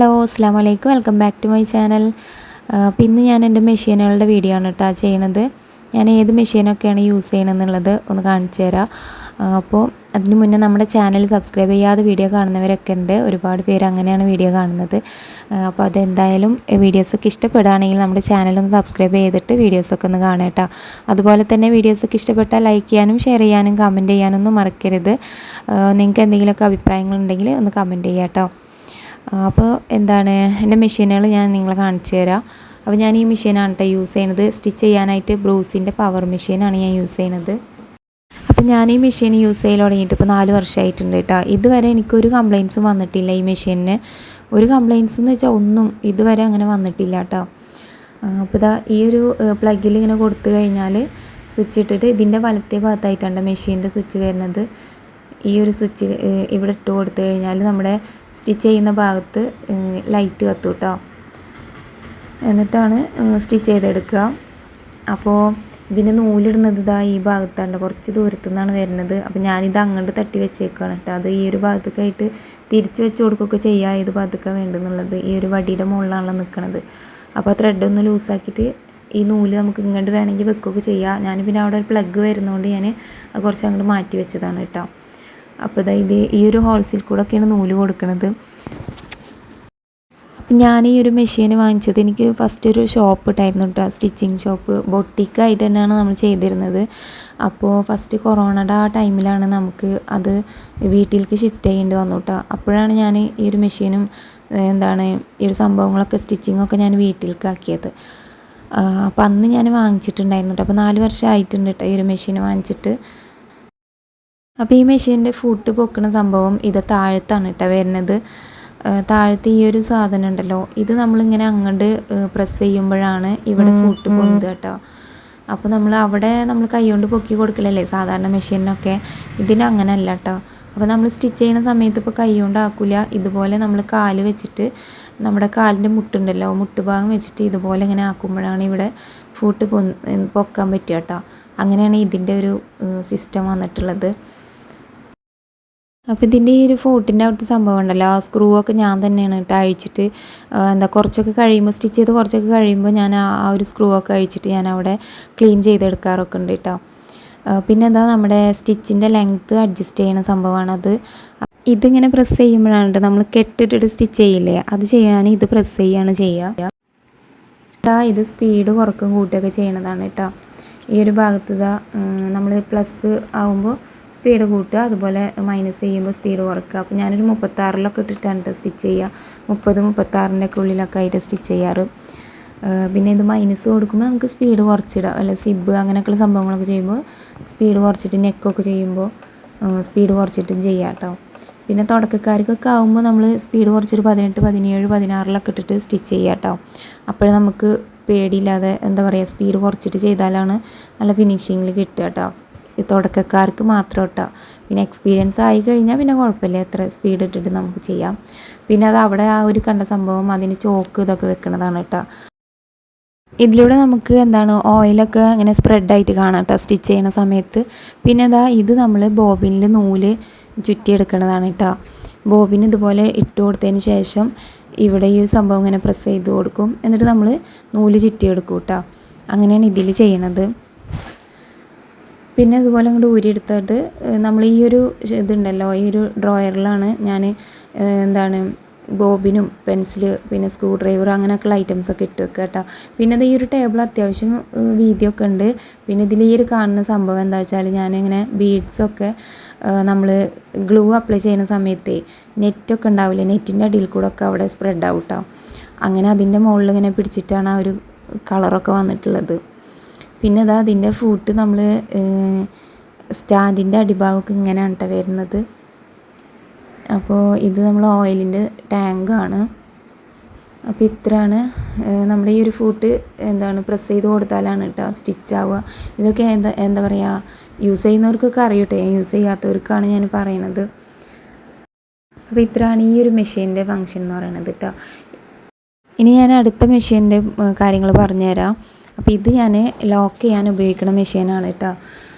Hello അസ്സാം വലൈക്കും welcome back to my channel. അപ്പോൾ ഇന്ന് ഞാൻ എൻ്റെ മെഷീനുകളുടെ വീഡിയോ ആണ് കേട്ടോ ചെയ്യണത്. ഞാൻ ഏത് മെഷീനൊക്കെയാണ് യൂസ് ചെയ്യണമെന്നുള്ളത് ഒന്ന് കാണിച്ചു തരാം. അപ്പോൾ അതിന് മുന്നേ നമ്മുടെ ചാനൽ സബ്സ്ക്രൈബ് ചെയ്യാതെ വീഡിയോ കാണുന്നവരൊക്കെ ഉണ്ട്, ഒരുപാട് പേര് അങ്ങനെയാണ് വീഡിയോ കാണുന്നത്. അപ്പോൾ അതെന്തായാലും വീഡിയോസൊക്കെ ഇഷ്ടപ്പെടുകയാണെങ്കിൽ നമ്മുടെ ചാനലൊന്ന് സബ്സ്ക്രൈബ് ചെയ്തിട്ട് വീഡിയോസൊക്കെ ഒന്ന് കാണാം കേട്ടോ. അതുപോലെ തന്നെ വീഡിയോസൊക്കെ ഇഷ്ടപ്പെട്ടാൽ ലൈക്ക് ചെയ്യാനും ഷെയർ ചെയ്യാനും കമൻറ്റ് ചെയ്യാനൊന്നും മറക്കരുത്. നിങ്ങൾക്ക് എന്തെങ്കിലുമൊക്കെ അഭിപ്രായങ്ങളുണ്ടെങ്കിൽ ഒന്ന് കമൻറ്റ് ചെയ്യാം കേട്ടോ. അപ്പോൾ എന്താണ് എൻ്റെ മെഷീനുകൾ ഞാൻ നിങ്ങളെ കാണിച്ചു തരാം. അപ്പോൾ ഞാൻ ഈ മെഷീനാണ് കേട്ടോ യൂസ് ചെയ്യുന്നത്. സ്റ്റിച്ച് ചെയ്യാനായിട്ട് ബ്രൂസിൻ്റെ പവർ മെഷീനാണ് ഞാൻ യൂസ് ചെയ്യുന്നത്. അപ്പോൾ ഞാൻ ഈ മെഷീൻ യൂസ് ചെയ്യൽ തുടങ്ങിയിട്ട് ഇപ്പോൾ 4 വർഷമായിട്ടുണ്ട് കേട്ടോ. ഇതുവരെ എനിക്കൊരു കംപ്ലയിൻസും വന്നിട്ടില്ല ഈ മെഷീനിന്. ഒരു കംപ്ലയിൻസ് എന്ന് വെച്ചാൽ ഒന്നും ഇതുവരെ അങ്ങനെ വന്നിട്ടില്ല കേട്ടോ. അപ്പോൾ ഇതാ ഈ ഒരു പ്ലഗിൽ ഇങ്ങനെ കൊടുത്തു കഴിഞ്ഞാൽ സ്വിച്ച് ഇട്ടിട്ട് ഇതിൻ്റെ വലത്തേ ഭാഗത്തായിട്ടാണ് മെഷീൻ്റെ സ്വിച്ച് വരുന്നത്. ഈ ഒരു സ്വിച്ച് ഇവിടെ ഇട്ട് കൊടുത്തു കഴിഞ്ഞാൽ നമ്മുടെ സ്റ്റിച്ച് ചെയ്യുന്ന ഭാഗത്ത് ലൈറ്റ് കത്തും കേട്ടോ. എന്നിട്ടാണ് സ്റ്റിച്ച് ചെയ്തെടുക്കുക. അപ്പോൾ ഇതിൻ്റെ നൂലിടുന്നത് ഇതാ ഈ ഭാഗത്താണ്, കുറച്ച് ദൂരത്തു നിന്നാണ് വരുന്നത്. അപ്പോൾ ഞാനിത് അങ്ങോട്ട് തട്ടി വെച്ചേക്കാണ് കേട്ടോ. അത് ഈ ഒരു ഭാഗത്തേക്കായിട്ട് തിരിച്ച് വെച്ച് കൊടുക്കുകയൊക്കെ ചെയ്യുക, ഏത് ഭാഗത്തേക്കാണ് വേണ്ടെന്നുള്ളത്. ഈ ഒരു വടിയുടെ മുകളിലാണല്ലോ നിൽക്കുന്നത്. അപ്പോൾ ത്രെഡൊന്ന് ലൂസാക്കിയിട്ട് ഈ നൂല് നമുക്ക് ഇങ്ങോട്ട് വേണമെങ്കിൽ വെക്കുകയൊക്കെ ചെയ്യാം. ഞാൻ പിന്നെ അവിടെ ഒരു പ്ലഗ് വരുന്നതുകൊണ്ട് ഞാൻ കുറച്ച് അങ്ങോട്ട് മാറ്റി വെച്ചതാണ് കേട്ടോ. അപ്പോൾ ഇത് ഈ ഒരു ഹോൾസിൽ കൂടെ ഒക്കെയാണ് നൂല് കൊടുക്കുന്നത്. അപ്പം ഞാൻ ഈ ഒരു മെഷീൻ വാങ്ങിച്ചത് എനിക്ക് ഫസ്റ്റ് ഒരു ഷോപ്പ് ഇട്ടായിരുന്നു കേട്ടോ, സ്റ്റിച്ചിങ് ഷോപ്പ് ബൊട്ടിക്കായിട്ട് തന്നെയാണ് നമ്മൾ ചെയ്തിരുന്നത്. അപ്പോൾ ഫസ്റ്റ് കൊറോണയുടെ ആ ടൈമിലാണ് നമുക്ക് അത് വീട്ടിലേക്ക് ഷിഫ്റ്റ് ചെയ്യേണ്ടി വന്നു കേട്ടോ. അപ്പോഴാണ് ഞാൻ ഈ ഒരു മെഷീനും ഈ ഒരു സംഭവങ്ങളൊക്കെ സ്റ്റിച്ചിങ്ങൊക്കെ ഞാൻ വീട്ടിലേക്ക് ആക്കിയത്. അപ്പോൾ അന്ന് ഞാൻ വാങ്ങിച്ചിട്ടുണ്ടായിരുന്നു കേട്ടോ. അപ്പോൾ 4 വർഷം ആയിട്ടുണ്ട് കേട്ടോ ഈ ഒരു മെഷീൻ വാങ്ങിച്ചിട്ട്. അപ്പോൾ ഈ മെഷീൻ്റെ ഫുട്ട് പൊക്കുന്ന സംഭവം ഇത് താഴത്താണ് കേട്ടോ വരുന്നത്. താഴത്ത് ഈ ഒരു സാധനം ഉണ്ടല്ലോ, ഇത് നമ്മളിങ്ങനെ അങ്ങോട്ട് പ്രസ് ചെയ്യുമ്പോഴാണ് ഇവിടെ ഫുട്ട് പൊന്തുക കേട്ടോ. അപ്പോൾ നമ്മൾ കൈ കൊണ്ട് പൊക്കി കൊടുക്കലല്ലേ സാധാരണ മെഷീനൊക്കെ, ഇതിന് അങ്ങനെ അല്ല കേട്ടോ. അപ്പോൾ നമ്മൾ സ്റ്റിച്ച് ചെയ്യുന്ന സമയത്ത് ഇപ്പോൾ കൈ കൊണ്ട് ആക്കില്ല, ഇതുപോലെ നമ്മൾ കാല് വെച്ചിട്ട് നമ്മുടെ കാലിൻ്റെ മുട്ടുണ്ടല്ലോ, മുട്ടുഭാഗം വെച്ചിട്ട് ഇതുപോലെ ഇങ്ങനെ ആക്കുമ്പോഴാണ് ഇവിടെ ഫുട്ട് പൊക്കാൻ പറ്റുക കേട്ടോ. അങ്ങനെയാണ് ഇതിൻ്റെ ഒരു സിസ്റ്റം വന്നിട്ടുള്ളത്. അപ്പോൾ ഇതിൻ്റെ ഈ ഒരു ഫോട്ടിൻ്റെ അവിടുത്തെ സംഭവം ഉണ്ടല്ലോ, ആ സ്ക്രൂ ഒക്കെ ഞാൻ തന്നെയാണ് കേട്ടോ അഴിച്ചിട്ട് കുറച്ചൊക്കെ കഴിയുമ്പോൾ സ്റ്റിച്ച് ചെയ്ത് കുറച്ചൊക്കെ കഴിയുമ്പോൾ ഞാൻ ആ ഒരു സ്ക്രൂ ഒക്കെ അഴിച്ചിട്ട് ഞാൻ അവിടെ ക്ലീൻ ചെയ്തെടുക്കാറൊക്കെ ഉണ്ട് കേട്ടോ. പിന്നെ നമ്മുടെ സ്റ്റിച്ചിൻ്റെ ലെങ്ത്ത് അഡ്ജസ്റ്റ് ചെയ്യുന്ന സംഭവമാണത്. ഇതിങ്ങനെ പ്രസ് ചെയ്യുമ്പോഴാണ് നമ്മൾ കെട്ടിട്ടിട്ട് സ്റ്റിച്ച് ചെയ്യില്ലേ, അത് ചെയ്യാൻ ഇത് പ്രസ് ചെയ്യുകയാണ് ചെയ്യുക. ഇത് സ്പീഡ് കുറക്കും കൂട്ടുകയൊക്കെ ചെയ്യണതാണ് കേട്ടോ. ഈ ഒരു ഭാഗത്ത് നമ്മൾ പ്ലസ് ആകുമ്പോൾ സ്പീഡ് കൂട്ടുക, അതുപോലെ മൈനസ് ചെയ്യുമ്പോൾ സ്പീഡ് കുറക്കുക. അപ്പോൾ ഞാനൊരു 36 ഇട്ടിട്ടാണ് സ്റ്റിച്ച് ചെയ്യുക. 30-36 ഉള്ളിലൊക്കെ ആയിട്ട് സ്റ്റിച്ച് ചെയ്യാറ്. പിന്നെ ഇത് മൈനസ് കൊടുക്കുമ്പോൾ നമുക്ക് സ്പീഡ് കുറച്ചിടാം, അല്ല സിബ് അങ്ങനെയൊക്കെയുള്ള സംഭവങ്ങളൊക്കെ ചെയ്യുമ്പോൾ സ്പീഡ് കുറച്ചിട്ട്, നെക്കൊക്കെ ചെയ്യുമ്പോൾ സ്പീഡ് കുറച്ചിട്ടും ചെയ്യാം കേട്ടോ. പിന്നെ തുടക്കക്കാർക്കൊക്കെ ആകുമ്പോൾ നമ്മൾ സ്പീഡ് കുറച്ചിട്ട് 18, 17, 16 ഇട്ടിട്ട് സ്റ്റിച്ച് ചെയ്യാം കേട്ടോ. അപ്പോഴേ നമുക്ക് പേടിയില്ലാതെ സ്പീഡ് കുറച്ചിട്ട് ചെയ്താലാണ് നല്ല ഫിനിഷിങ്ങിൽ കിട്ടുക കേട്ടോ. ഈ തുടക്കക്കാർക്ക് മാത്രം കേട്ടോ. പിന്നെ എക്സ്പീരിയൻസ് ആയി കഴിഞ്ഞാൽ പിന്നെ കുഴപ്പമില്ല, എത്ര സ്പീഡ് ഇട്ടിട്ട് നമുക്ക് ചെയ്യാം. പിന്നെ അത് അവിടെ ആ ഒരു കണ്ട സംഭവം അതിന് ചോക്ക് ഇതൊക്കെ വെക്കുന്നതാണ് കേട്ടോ. ഇതിലൂടെ നമുക്ക് ഓയിലൊക്കെ ഇങ്ങനെ സ്പ്രെഡായിട്ട് കാണാം കേട്ടോ സ്റ്റിച്ച് ചെയ്യുന്ന സമയത്ത്. പിന്നെ ഇത് നമ്മൾ ബോബിനിൽ നൂല് ചുറ്റിയെടുക്കുന്നതാണ് കേട്ടോ. ബോബിന് ഇതുപോലെ ഇട്ട് കൊടുത്തതിന് ശേഷം ഇവിടെ ഈ സംഭവം ഇങ്ങനെ പ്രസ് ചെയ്ത് കൊടുക്കും, എന്നിട്ട് നമ്മൾ നൂല് ചുറ്റിയെടുക്കും കേട്ടോ. അങ്ങനെയാണ് ഇതിൽ ചെയ്യണത്. പിന്നെ ഇതുപോലെ അങ്ങോട്ട് ഊരിയെടുത്തിട്ട് നമ്മൾ ഈ ഒരു ഇതുണ്ടല്ലോ, ഈ ഒരു ഡ്രോയറിലാണ് ഞാൻ ബോബിനും പെൻസിൽ പിന്നെ സ്ക്രൂ ഡ്രൈവർ അങ്ങനെയൊക്കെയുള്ള ഐറ്റംസൊക്കെ ഇട്ട് വെക്കുക കേട്ടോ. പിന്നെ ഈ ഒരു ടേബിൾ അത്യാവശ്യം വീതിയൊക്കെ ഉണ്ട്. പിന്നെ ഇതിൽ ഈ ഒരു കാണുന്ന സംഭവം എന്താ വെച്ചാൽ ഞാനിങ്ങനെ ബീഡ്സൊക്കെ നമ്മൾ ഗ്ലൂ അപ്ലൈ ചെയ്യുന്ന സമയത്ത് നെറ്റൊക്കെ ഉണ്ടാവില്ലേ, നെറ്റിൻ്റെ അടിയിൽ കൂടെ ഒക്കെ അവിടെ സ്പ്രെഡ് ആവും കേട്ടോ. അങ്ങനെ അതിൻ്റെ മുകളിൽ ഇങ്ങനെ പിടിച്ചിട്ടാണ് ആ ഒരു കളറൊക്കെ വന്നിട്ടുള്ളത്. പിന്നെ അതിൻ്റെ ഫൂട്ട് നമ്മൾ സ്റ്റാൻഡിൻ്റെ അടിഭാഗമൊക്കെ ഇങ്ങനെയാണ് കേട്ടോ വരുന്നത്. അപ്പോൾ ഇത് നമ്മൾ ഓയിലിൻ്റെ ടാങ്കാണ്. അപ്പോൾ ഇത്രയാണ് നമ്മുടെ ഈ ഒരു ഫൂട്ട് പ്രസ് ചെയ്ത് കൊടുത്താലാണ് കേട്ടോ സ്റ്റിച്ച് ആവുക. ഇതൊക്കെ എന്താ പറയുക, യൂസ് ചെയ്യുന്നവർക്കൊക്കെ അറിയട്ടെ, യൂസ് ചെയ്യാത്തവർക്കാണ് ഞാൻ പറയണത്. അപ്പോൾ ഇത്രയാണ് ഈ ഒരു മെഷീൻ്റെ ഫങ്ഷൻ എന്ന് പറയുന്നത് കേട്ടോ. ഇനി ഞാൻ അടുത്ത മെഷീൻ്റെ കാര്യങ്ങൾ പറഞ്ഞുതരാം. അപ്പോൾ ഇത് ഞാൻ ലോക്ക് ചെയ്യാൻ ഉപയോഗിക്കുന്ന മെഷീനാണ് കേട്ടോ.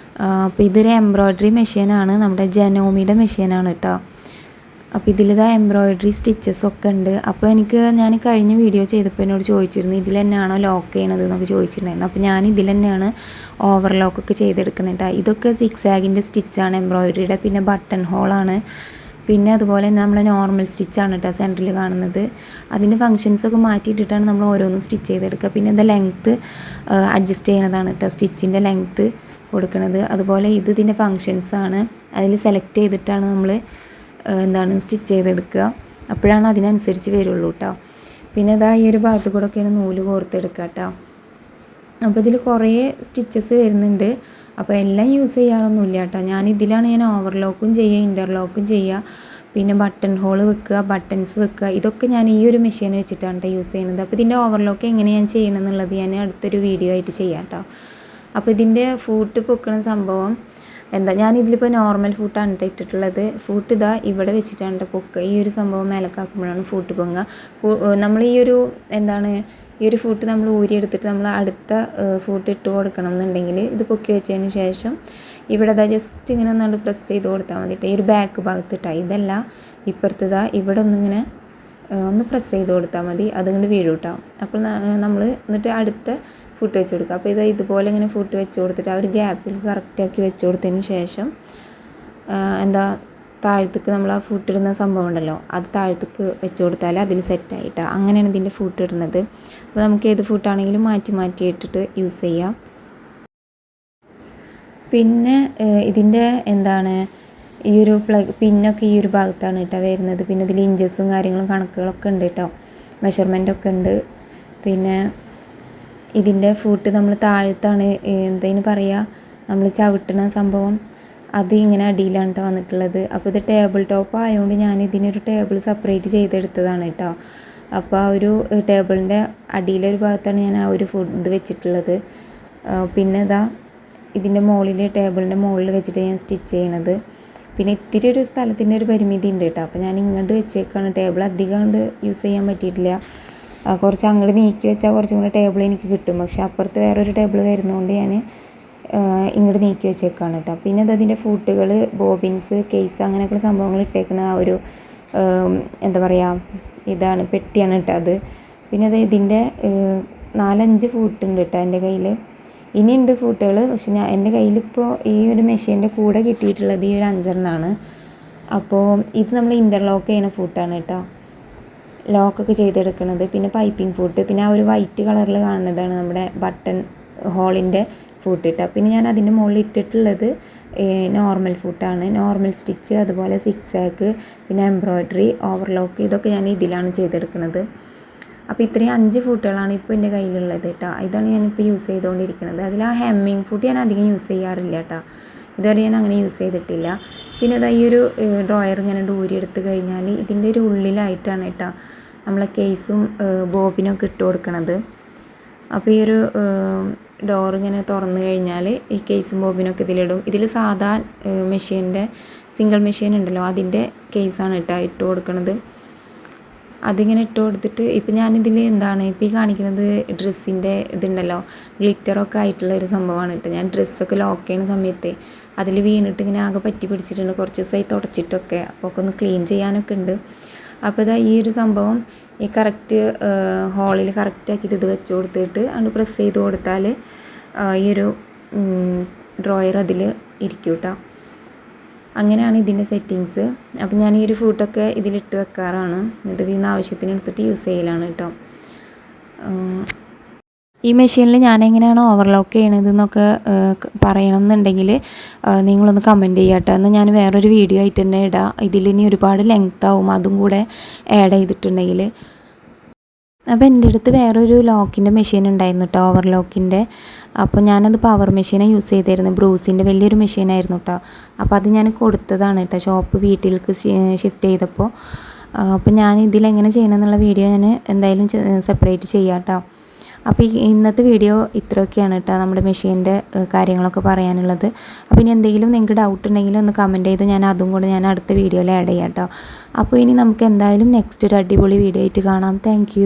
അപ്പോൾ ഇതൊരു എംബ്രോയ്ഡറി മെഷീനാണ്, നമ്മുടെ ജനോമിയുടെ മെഷീനാണ് കേട്ടോ. അപ്പോൾ ഇതിലിതാ എംബ്രോയിഡറി സ്റ്റിച്ചസൊക്കെ ഉണ്ട്. അപ്പോൾ ഞാൻ കഴിഞ്ഞ വീഡിയോ ചെയ്തപ്പോൾ എന്നോട് ചോദിച്ചിരുന്നു ഇതിൽ തന്നെയാണോ ലോക്ക് ചെയ്യണത് എന്നൊക്കെ ചോദിച്ചിട്ടുണ്ടായിരുന്നു. അപ്പോൾ ഞാൻ ഇതിൽ തന്നെയാണ് ഓവർലോക്കൊക്കെ ചെയ്തെടുക്കുന്നത്. ഇതൊക്കെ സിക്സാഗിൻ്റെ സ്റ്റിച്ചാണ് എംബ്രോയിഡറിയുടെ. പിന്നെ ബട്ടൺ ഹോളാണ്. പിന്നെ അതുപോലെ തന്നെ നമ്മളെ നോർമൽ സ്റ്റിച്ചാണ് കേട്ടോ സെൻറ്ററിൽ കാണുന്നത്. അതിൻ്റെ ഫങ്ഷൻസൊക്കെ മാറ്റിയിട്ടിട്ടാണ് നമ്മൾ ഓരോന്നും സ്റ്റിച്ച് ചെയ്തെടുക്കുക. പിന്നെ ഇത് ലെങ്ത്ത് അഡ്ജസ്റ്റ് ചെയ്യണതാണ് കേട്ടോ, സ്റ്റിച്ചിൻ്റെ ലെങ്ത്ത് കൊടുക്കുന്നത്. അതുപോലെ ഇതിൻ്റെ ഫങ്ഷൻസാണ്, അതിൽ സെലക്ട് ചെയ്തിട്ടാണ് നമ്മൾ സ്റ്റിച്ച് ചെയ്തെടുക്കുക. അപ്പോഴാണ് അതിനനുസരിച്ച് വരുള്ളൂ കേട്ടോ. പിന്നെ ഇതാ ഈ ഒരു ഭാഗത്ത് കൂടെ ഒക്കെയാണ് നൂല് കോർത്തെടുക്കുക കേട്ടോ. അപ്പോൾ ഇതിൽ കുറേ സ്റ്റിച്ചസ് വരുന്നുണ്ട്. അപ്പോൾ എല്ലാം യൂസ് ചെയ്യാറൊന്നുമില്ല കേട്ടോ. ഞാൻ ഓവർലോക്കും ചെയ്യുക, ഇൻ്റർലോക്കും ചെയ്യുക, പിന്നെ ബട്ടൺ ഹോൾ വെക്കുക, ബട്ടൺസ് വെക്കുക, ഇതൊക്കെ ഞാൻ ഈ ഒരു മെഷീൻ വെച്ചിട്ടാണ് കേട്ടോ യൂസ് ചെയ്യുന്നത്. അപ്പോൾ ഇതിൻ്റെ ഓവർലോക്ക് എങ്ങനെ ഞാൻ ചെയ്യണമെന്നുള്ളത് ഞാൻ അടുത്തൊരു വീഡിയോ ആയിട്ട് ചെയ്യാം കേട്ടോ. അപ്പോൾ ഇതിൻ്റെ ഫൂട്ട് പൊക്കണ സംഭവം ഞാനിതിലിപ്പോൾ നോർമൽ ഫൂട്ടാണ് കേട്ടോ ഇട്ടിട്ടുള്ളത്. ഫൂട്ട് ഇതാ ഇവിടെ വെച്ചിട്ടാണ് കേട്ടോ പൊക്കുക. ഈ ഒരു സംഭവം മേലക്കാക്കുമ്പോഴാണ് ഫൂട്ട് പൊങ്ങുക. നമ്മൾ ഈ ഒരു ഫൂട്ട് നമ്മൾ ഊരിയെടുത്തിട്ട് നമ്മൾ അടുത്ത ഫൂട്ട് ഇട്ട് കൊടുക്കണം എന്നുണ്ടെങ്കിൽ ഇത് പൊക്കി വെച്ചതിന് ശേഷം ഇവിടെ ജസ്റ്റ് ഇങ്ങനെ ഒന്ന് പ്രസ് ചെയ്ത് കൊടുത്താൽ മതി കേട്ടോ. ഈ ഒരു ബാക്ക് ഭാഗത്തിട്ടാണ്, ഇതല്ല ഇപ്പുറത്തതാ ഇവിടെ ഒന്ന് പ്രസ് ചെയ്ത് കൊടുത്താൽ മതി, അതുകൊണ്ട് വീഴും കേട്ടോ. അപ്പോൾ നമ്മൾ എന്നിട്ട് അടുത്ത ഫൂട്ട് വെച്ച് കൊടുക്കുക. അപ്പോൾ ഇതുപോലെ ഇങ്ങനെ ഫൂട്ട് വെച്ച് കൊടുത്തിട്ട് ആ ഒരു ഗ്യാപ്പിൽ കറക്റ്റാക്കി വെച്ച് കൊടുത്തതിന് ശേഷം താഴത്തേക്ക് നമ്മൾ ആ ഫൂട്ട് ഇടുന്ന സംഭവം ഉണ്ടല്ലോ, അത് താഴത്തേക്ക് വെച്ച് കൊടുത്താൽ അതിൽ സെറ്റായിട്ടാണ്. അങ്ങനെയാണ് ഇതിൻ്റെ ഫൂട്ട് ഇടുന്നത്. അപ്പോൾ നമുക്ക് ഏത് ഫൂട്ടാണെങ്കിലും മാറ്റി ഇട്ടിട്ട് യൂസ് ചെയ്യാം. പിന്നെ ഇതിൻ്റെ ഈ ഒരു പിന്നൊക്കെ ഈ ഒരു ഭാഗത്താണ് കേട്ടോ വരുന്നത്. പിന്നെ ഇതിൽ ഇഞ്ചസും കാര്യങ്ങളും കണക്കുകളൊക്കെ ഉണ്ട് കേട്ടോ, മെഷർമെൻറ്റൊക്കെ ഉണ്ട്. പിന്നെ ഇതിൻ്റെ ഫൂട്ട് നമ്മൾ താഴത്താണ് നമ്മൾ ചവിട്ടുന്ന സംഭവം, അത് ഇങ്ങനെ അടിയിലാണ് കേട്ടോ വന്നിട്ടുള്ളത്. അപ്പോൾ ഇത് ടേബിൾ ടോപ്പ് ആയതുകൊണ്ട് ഞാൻ ഇതിനൊരു ടേബിൾ സെപ്പറേറ്റ് ചെയ്തെടുത്തതാണ് കേട്ടോ. അപ്പോൾ ആ ഒരു ടേബിളിൻ്റെ അടിയിലൊരു ഭാഗത്താണ് ഞാൻ ആ ഒരു ഇത് വെച്ചിട്ടുള്ളത്. പിന്നെ ഇതിൻ്റെ ടേബിളിൻ്റെ മുകളിൽ വെച്ചിട്ട് ഞാൻ സ്റ്റിച്ച് ചെയ്യണത്. പിന്നെ ഇത്തിരി ഒരു സ്ഥലത്തിൻ്റെ ഒരു പരിമിതി ഉണ്ട് കേട്ടോ. അപ്പോൾ ഞാൻ ഇങ്ങോട്ട് വെച്ചേക്കാണ്. ടേബിൾ അധികം കൊണ്ട് യൂസ് ചെയ്യാൻ പറ്റിയിട്ടില്ല. കുറച്ച് അങ്ങോട്ട് നീക്കി വെച്ചാൽ കുറച്ചും കൂടെ ടേബിൾ എനിക്ക് കിട്ടും. പക്ഷേ അപ്പുറത്ത് വേറൊരു ടേബിൾ വരുന്നതുകൊണ്ട് ഞാൻ ഇങ്ങോട്ട് നീക്കി വെച്ചേക്കാണ് കേട്ടോ. പിന്നെ അതിൻ്റെ ഫൂട്ടുകൾ, ബോബിൻസ്, കേസ് അങ്ങനെയൊക്കെയുള്ള സംഭവങ്ങൾ ഇട്ടേക്കുന്ന ആ ഒരു ഇതാണ് പെട്ടിയാണ് കേട്ടോ അത്. പിന്നെ ഇതിൻ്റെ 4-5 ഫൂട്ടുണ്ട് കേട്ടോ എൻ്റെ കയ്യിൽ. ഇനിയുണ്ട് ഫൂട്ടുകൾ, പക്ഷെ എൻ്റെ കയ്യിലിപ്പോൾ ഈ ഒരു മെഷീൻ്റെ കൂടെ കിട്ടിയിട്ടുള്ളത് ഈ ഒരു 5 അപ്പോൾ ഇത് നമ്മൾ ഇൻ്റർലോക്ക് ചെയ്യുന്ന ഫൂട്ടാണ് കേട്ടോ, ലോക്കൊക്കെ ചെയ്തെടുക്കുന്നത്. പിന്നെ പൈപ്പിംഗ് ഫൂട്ട്, പിന്നെ ആ ഒരു വൈറ്റ് കളറിൽ കാണുന്നതാണ് നമ്മുടെ ബട്ടൺ ഹോളിൻ്റെ ഫൂട്ട് ഇട്ടാൽ. പിന്നെ ഞാൻ അതിൻ്റെ മുകളിൽ ഇട്ടിട്ടുള്ളത് നോർമൽ ഫൂട്ടാണ്, നോർമൽ സ്റ്റിച്ച്, അതുപോലെ സിക്സാക്ക്, പിന്നെ എംബ്രോയ്ഡറി, ഓവർലോക്ക്, ഇതൊക്കെ ഞാൻ ഇതിലാണ് ചെയ്തെടുക്കുന്നത്. അപ്പോൾ ഇത്രയും 5 ഫൂട്ടുകളാണ് ഇപ്പോൾ എൻ്റെ കയ്യിലുള്ളത് കേട്ടോ. ഇതാണ് ഞാനിപ്പോൾ യൂസ് ചെയ്തുകൊണ്ടിരിക്കുന്നത്. അതിൽ ആ ഹെമ്മിങ് ഫൂട്ട് ഞാൻ അധികം യൂസ് ചെയ്യാറില്ല കേട്ടോ, ഇതുവരെ ഞാൻ അങ്ങനെ യൂസ് ചെയ്തിട്ടില്ല. പിന്നെ ഈ ഒരു ഡ്രോയർ ഇങ്ങനെ ഊരിയെടുത്ത് കഴിഞ്ഞാൽ ഇതിൻ്റെ ഒരു ഉള്ളിലായിട്ടാണ് കേട്ടോ നമ്മളെ കേസും ബോബിനൊക്കെ ഇട്ട് കൊടുക്കണത്. അപ്പോൾ ഈ ഒരു ഡോർ ഇങ്ങനെ തുറന്നു കഴിഞ്ഞാൽ ഈ കേസും ബോബിനൊക്കെ ഇതിലിടും. ഇതിൽ സാധാ മെഷീൻ്റെ സിംഗിൾ മെഷീൻ ഉണ്ടല്ലോ, അതിൻ്റെ കേസാണ് കേട്ടോ ഇട്ട് കൊടുക്കണത്. അതിങ്ങനെ ഇട്ട് കൊടുത്തിട്ട് ഇപ്പം ഞാനിതിൽ ഇപ്പോൾ ഈ കാണിക്കുന്നത് ഡ്രസ്സിൻ്റെ ഇതുണ്ടല്ലോ, ഗ്ലിറ്ററൊക്കെ ആയിട്ടുള്ള ഒരു സംഭവമാണ് കേട്ടോ. ഞാൻ ഡ്രസ്സൊക്കെ ലോക്ക് ചെയ്യുന്ന സമയത്ത് അതിൽ വീണിട്ട് ഇങ്ങനെ ആകെ പറ്റി പിടിച്ചിട്ടുണ്ട്, കുറച്ച് ദിവസമായി തുടച്ചിട്ടൊക്കെ. അപ്പോൾ ഒക്കെ ഒന്ന് ക്ലീൻ ചെയ്യാനൊക്കെ ഉണ്ട്. അപ്പോൾ ഈ ഒരു സംഭവം ഈ കറക്റ്റ് ഹോളിൽ കറക്റ്റാക്കിയിട്ട് ഇത് വെച്ച് കൊടുത്തിട്ട് അത് പ്രസ് ചെയ്ത് കൊടുത്താൽ ഈ ഒരു ഡ്രോയർ അതിൽ ഇരിക്കും കേട്ടോ. അങ്ങനെയാണ് ഇതിൻ്റെ സെറ്റിങ്സ്. അപ്പം ഞാൻ ഈ ഒരു ഫൂട്ടൊക്കെ ഇതിലിട്ട് വെക്കാറാണ്, എന്നിട്ട് ഇതിൽ നിന്ന് ആവശ്യത്തിന് എടുത്തിട്ട് യൂസ് ചെയ്യലാണ് കേട്ടോ. ഈ മെഷീനിൽ ഞാൻ എങ്ങനെയാണ് ഓവർലോക്ക് ചെയ്യണതെന്നൊക്കെ പറയണം എന്നുണ്ടെങ്കിൽ നിങ്ങളൊന്ന് കമൻറ്റ് ചെയ്യുക കേട്ടോ. എന്നാൽ ഞാൻ വേറൊരു വീഡിയോ ആയിട്ട് തന്നെ ഇടാം. ഇതിലിനി ഒരുപാട് ലെങ്ത് ആവും, അതും കൂടെ ആഡ് ചെയ്തിട്ടുണ്ടെങ്കിൽ. അപ്പോൾ എൻ്റെ അടുത്ത് വേറൊരു ലോക്കിൻ്റെ മെഷീൻ ഉണ്ടായിരുന്നു കേട്ടോ, ഓവർലോക്കിൻ്റെ. അപ്പോൾ ഞാനത് പവർ മെഷീനാണ് യൂസ് ചെയ്തിരുന്നത്, ബ്രൂസിൻ്റെ വലിയൊരു മെഷീനായിരുന്നു കേട്ടോ. അപ്പോൾ അത് ഞാൻ കൊടുത്തതാണ് കേട്ടോ ഷോപ്പ് വീട്ടിലേക്ക് ഷിഫ്റ്റ് ചെയ്തപ്പോൾ. അപ്പോൾ ഞാൻ ഇതിലെങ്ങനെ ചെയ്യണമെന്നുള്ള വീഡിയോ ഞാൻ എന്തായാലും സെപ്പറേറ്റ് ചെയ്യാം കേട്ടോ. അപ്പോൾ ഇന്നത്തെ വീഡിയോ ഇത്രയൊക്കെയാണ് കേട്ടോ, നമ്മുടെ മെഷീൻ്റെ കാര്യങ്ങളൊക്കെ പറയാനുള്ളത്. അപ്പോൾ ഇനി എന്തെങ്കിലും നിങ്ങൾക്ക് ഡൗട്ട് ഉണ്ടെങ്കിൽ ഒന്ന് കമൻറ്റ് ചെയ്ത് ഞാൻ അതും കൂടെ ഞാൻ അടുത്ത വീഡിയോയിൽ ആഡ് ചെയ്യാം കേട്ടോ. അപ്പോൾ ഇനി നമുക്ക് എന്തായാലും നെക്സ്റ്റ് ഒരു അടിപൊളി വീഡിയോ ആയിട്ട് കാണാം. താങ്ക്